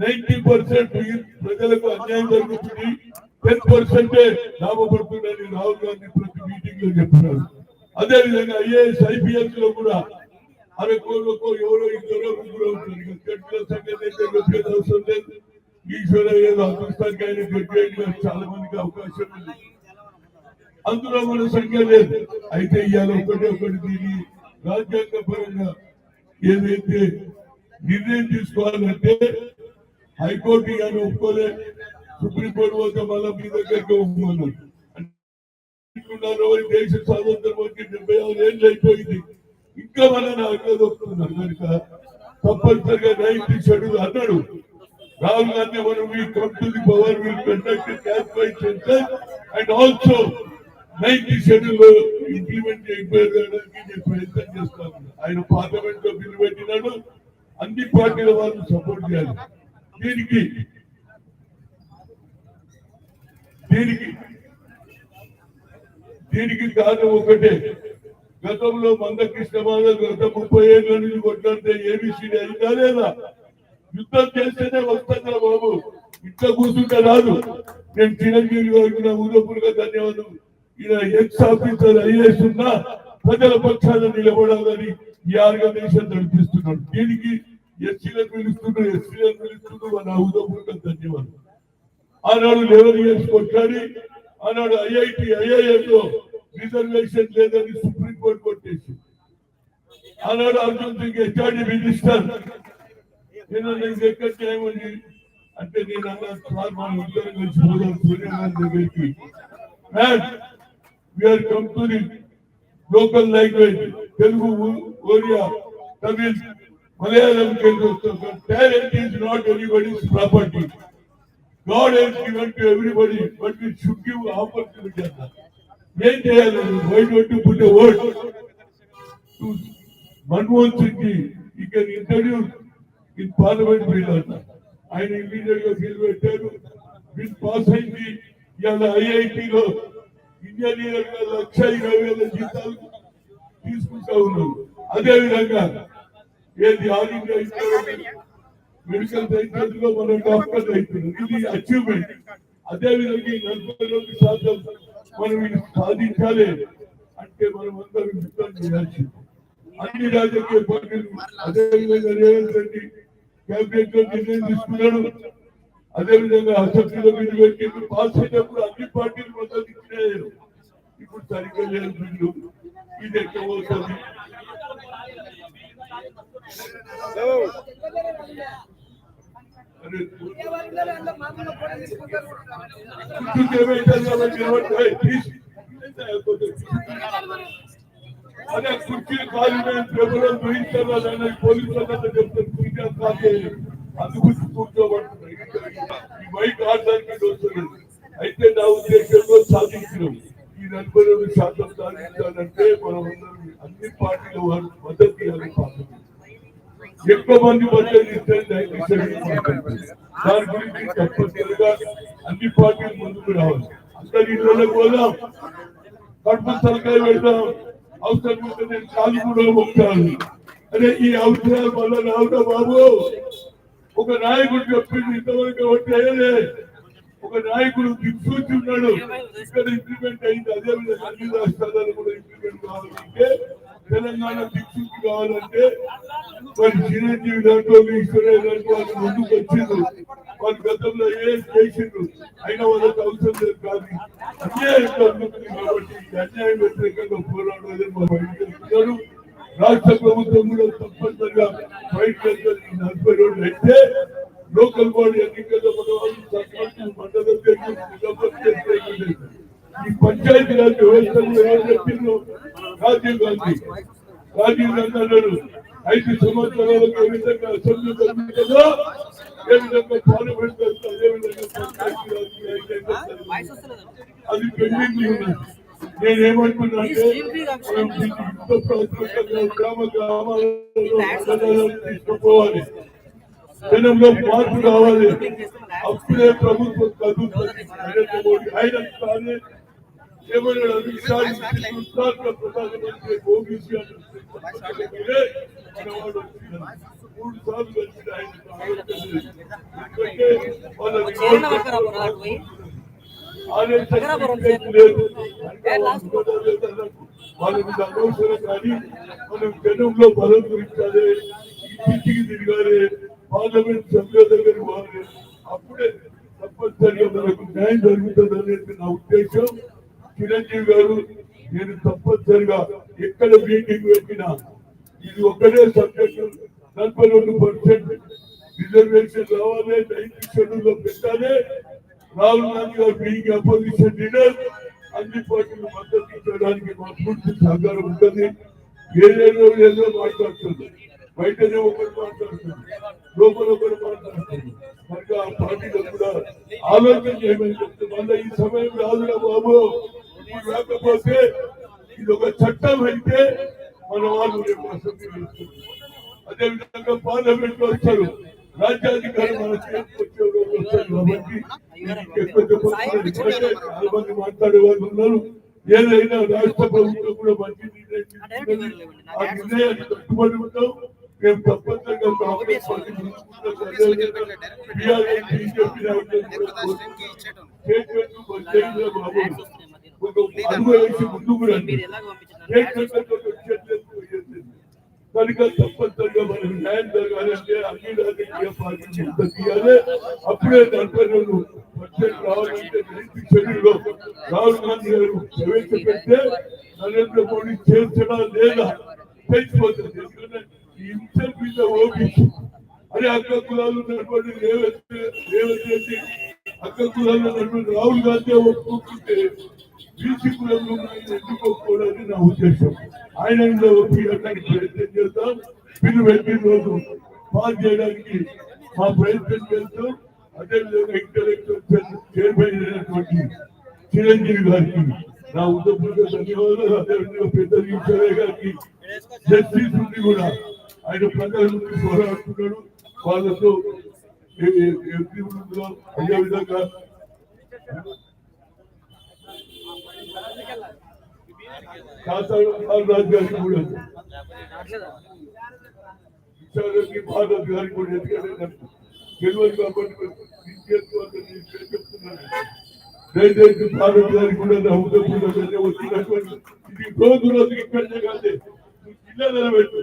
90% ప్రజలకు అన్యాయం జరుగుతుంది, 10% లాభపడుతుందని రాహుల్ గాంధీ ప్రతి మీటింగ్ లో చెప్తున్నారు. అదేవిధంగా ఐఏఎస్ ఐపీఎస్ లో కూడా అరకోళ్ళకో ఎవరో ఇద్దరో ముగ్గురు అవుతుంది. గట్ల సంగతి అయితే చెప్పేది అవసరం లేదు. ఈశ్వర ఏదో అదృష్టానికి ఆయన గట్టి చాలా మందికి అవకాశం ఉంది, అందులో మన సంఖ్య లేదు. అయితే ఇవాళ ఒకటి దీన్ని రాజ్యాంగ పరంగా ఏదైతే నిర్ణయం తీసుకోవాలంటే హైకోర్టు ఇవాళ ఒప్పుకోలే, సుప్రీంకోర్టు పోతే మళ్ళా మీ దగ్గరికి ఒప్పుకున్నారు. దేశ స్వాతంత్రం వచ్చి 76 ఏళ్ళు అయిపోయింది, ఇంకా మన అక్కడ ఒప్పుకున్నారు కనుక తప్పనిసరిగా 9th షెడ్యూల్ అన్నాడు రాహుల్ గాంధీ. మనం we come to the power, will conduct cash by census and also 9th schedule implement చేయడానికి నేను ప్రయత్నం చేస్తాను. ఆయన పార్లమెంట్ లో బిల్లు పెట్టినాడు, అన్ని పార్టీల వాళ్ళు సపోర్ట్ చేయాలి. దీనికి కారణం ఒకటే, గతంలో మందకృష్ణ మాధవ్ గత 30 ఏళ్ళ నుంచి కొట్లాడితే ఏబిసిడి అయిందా లేదా? యుద్ధం చేస్తేనే వస్తుందా బాబు, ఇట్లా కూర్చుంటే రాదు. నేను చిరంజీవి గారికి నా ఉదయపూర్గా ధన్యవాదాలు. ఈయన ఎక్స్ ఆఫీసర్ ఐఏఎస్ ఉన్నా ప్రజల పక్షాన నిలబడాలని ఈ ఆర్గనైజేషన్ నడిపిస్తున్నాడు. దీనికి ఎస్సీలకు పిలుస్తున్నాడు, ఎస్సీలకు పిలుస్తున్నాడు, నా ఉదయపూర్గా ధన్యవాదాలు. ఆనాడు 11 years కొట్లాడి ఆనాడు ఐఐఎం లో రిజర్వేషన్ లేదని సుప్రీంకోర్టు కొట్టేసి, ఆనాడు అర్జున్ సింగ్ హెచ్ఆర్డి మినిస్టర్ ఎక్కడ చేయమని అంటే నేను అన్నా సార్ మనం ఇద్దరం కలిసి పోదాం సోనియా గాంధీ దగ్గరికి. We're come to the local language, Telugu, Oriya, Tamil, Malayalam talent is not anybody's property. God has given to everybody, but we should give opportunity. ఏం చేయాలి? Why don't you put a word to Manmohan Singh? He can introduce in parliament bill అన్న. ఆయన immediate గా bill పెట్టారు, bill pass అయింది. ఇవాళ ఐఐటీలో engineer 1,20,000 జీతాలు తీసుకుంటా ఉన్నారు. అదేవిధంగా ఏది ఆల్ ఇండియా మెడికల్ సైన్సెస్ లో మనం డాక్టర్ అవుతున్నాం, ఇది అచీవ్మెంట్. అదేవిధంగా 42% మనం ఇది సాధించాలి అంటే మనం అందరం యుద్ధం చేయాల్సింది. అన్ని రాజకీయ పార్టీలు అదేవిధంగా రేవంత్ రెడ్డి కేబినెట్ లో నిర్ణయం తీసుకున్నాడు. అదేవిధంగా అసెంబ్లీలో బిల్లు పెట్టి పాస్ అయినప్పుడు అన్ని పార్టీలు మద్దతు ఇచ్చినారు. ఇప్పుడు సరిగ్గా లేదు బిల్లు, ఇది ఎక్కడ పోతుంది? అదే కుర్చీలు ఖాళీ పేపర్లు చూపించాలని పోలీసులు చెప్తారు, అందుకు కూర్చోబడుతున్నాయి. ఈ బయట ఆడడానికి వస్తుంది. అయితే నా ఉద్దేశంలో సాధించినాం. ఈ 42% సాధించాలంటే మనం అన్ని పార్టీల వారు మద్దతు ఇవ్వాలి. ఎక్కువ మంది మద్దతు ఇస్తే దాని గురించి తప్పనిసరిగా అన్ని పార్టీలు ముందుకు రావాలి. అందరి ఇళ్ళకి పోదాం, కడుపు తలకాయ పెడదాం, అవసరం ఉంటే నేను కాలు కూడా మొక్కాను. అదే ఈ అవసరాల వల్ల రావుతా బాబు. ఒక నాయకుడు చెప్పింది ఇంతవరకు ఒకటే, ఒక నాయకుడు దిక్సూచి ఉన్నాడు, ఇక్కడ ఇంప్లిమెంట్ అయింది. అదేవిధంగా అన్ని రాష్ట్రాలలో కూడా ఇంప్లిమెంట్ కావాలంటే, తెలంగాణ దిక్సూచి కావాలంటే మరి చిరంజీవి దాంట్లో ఈశ్వరయ్య దాంట్లో వాళ్ళు ముందుకు వచ్చిండ్రు. వాళ్ళు గతంలో ఏం చేసిండ్రు, అయినా వాళ్ళకి అవసరం లేదు. కానీ అన్యాయం జరుగుతుంది కాబట్టి అన్యాయం వ్యతిరేకంగా పోరాడాలని బయటకు. రాష్ట్ర ప్రభుత్వం కూడా తప్పనిసరిగా బయటకు 40 రోజులు అయితే లోకల్ బాడీ ఎన్నికల్లో మండలం ఈ పంచాయతీ రాజ్ వ్యవస్థలో ఏం చెప్పిండ్రు రాజీవ్ గాంధీ అన్నాడు 5 సంవత్సరాలకు ఏ విధంగా అసెంబ్లీ జరుగుతుందో ఏ విధంగా పార్లమెంట్ జరుగుతుంది, అదే విధంగా అది పెండింగ్ ఉన్నది. నేనేమంటున్నా అంటే గ్రామ గ్రామాలలో తీసుకుపోవాలి, జనంలో మార్పు కావాలి. అప్పుడే ప్రభుత్వం కదులుతుంది. నరేంద్ర మోడీ ఆయన తానే ఏమన్నాడు, అధికారి ప్రధానమంత్రి ఓబీసీ 3 సార్లు కలిసి ఆయన లేదు వాళ్ళని అనవసరం కానీ మనం జనంలో బలం గురించాలి, ఇంటికి తిరగాలి, పార్లమెంట్ సభ్యుల దగ్గర పోవాలి. అప్పుడే తప్పనిసరిగా మనకు న్యాయం జరుగుతుంది అనేది నా ఉద్దేశం. చిరంజీవి గారు, నేను తప్పనిసరిగా ఎక్కడ మీటింగ్ పెట్టినా ఇది ఒక్కటే సబ్జెక్టు 42% రిజర్వేషన్ రావాలి, 9th షెడ్యూల్లో పెట్టాలి. రాహుల్ గాంధీ గారు బీయింగ్ అపోజిషన్ లీడర్ అన్ని పార్టీలు మద్దతు ఇచ్చడానికి మా పూర్తి సహకారం ఉంటుంది. ఏదేదో ఏదో మాట్లాడుతుంది, బయటనే ఒకరు మాట్లాడుతుంది, లోపల ఒకరు మాట్లాడుతుంది. కనుక ఆ పార్టీలో కూడా ఆలోచన చేయమని చెప్తే మళ్ళీ ఈ సమయం రాదురా బాబు, ఇప్పుడు రాకపోతే ఇది ఒక చట్టం అయితే మన వాళ్ళు రేపు అసెంబ్లీ చేస్తారు. అదేవిధంగా పార్లమెంట్ లో వస్తారు, రాజ్యాధికారం మన చేతికి వచ్చే రోజు వస్తారు. కాబట్టి చాలా మంది మాట్లాడే వాళ్ళు ఉన్నారు. ఏదైనా రాష్ట్ర ప్రభుత్వం కూడా మంచి నిర్ణయం తీసుకున్నది. ఆ నిర్ణయాన్ని కట్టుబడి ఉంటాం. మేము తప్పనిసరిగా కాంగ్రెస్ పార్టీ బీజేపీ ముందు కూడా కనుక తప్పనిసరిగా మనకు న్యాయం జరగాలంటే అన్ని రాజకీయ పార్టీలు మద్దతు ఇవ్వాలి. అప్పుడే 42% రావాలంటే 9th షెడ్యూల్లో రాహుల్ గాంధీ గారు ప్రవేశపెడితే నరేంద్ర మోడీ చేర్చడా లేదా తెలిసిపోతుంది. ఎందుకంటే ఈ హింసల మీద ఓబీసీ అదే అక్క కులాలు ఉన్నటువంటి రేవంత్ రెడ్డి, అక్క కులాలు ఉన్నటువంటి రాహుల్ గాంధీ ఒప్పుకుంటే బీసీ కులంలో ఎందుకు ఒప్పుకోవడానికి నా ఉద్దేశం. ఆయన ఒప్పించడానికి ప్రయత్నం చేస్తాం. బిల్లు పెట్టిన రోజు పాస్ చేయడానికి మా ప్రయత్నం చేస్తాం. అదేవిధంగా ఇంటలెక్చువల్ చైర్మన్ అయినటువంటి చిరంజీవి గారికి నా ఉద్యోగ ధన్యవాదాలు. అదేవిధంగా పెద్ద ఈశ్వరయ్య గారికి జస్టిస్ ఉంది కూడా ఆయన ప్రజల నుండి పోరాడుతున్నాడు. వాళ్ళతో అదేవిధంగా రాజ్ గారికి కూడా భారత్ గారికి కూడా ఎందుకంటే గెలవదు కాబట్టి చెప్తున్నాను. దయచేసి భారత్ గారికి కూడా నా ఉదయపూర్వకంగా వచ్చినటువంటి ఇది రోజు రోజుకి ఇక్కడనే కాదు, జిల్లాలో పెట్టు,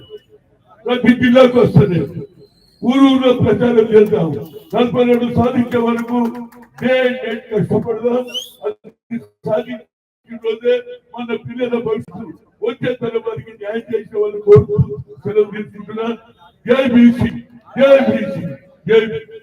ప్రతి జిల్లాకు వస్తుంది. ఊరూరులో ప్రచారం చేద్దాం. 42 సాధించే వరకు కష్టపడదాం. సాధించిన రోజే మన పిల్లల భవిష్యత్తు వచ్చే తరవారికి న్యాయం చేసే వాళ్ళు కోరుతూ సెలవు తీసుకుంటున్నా. జై బీసీ, జై బీసీ, జై బీసీ.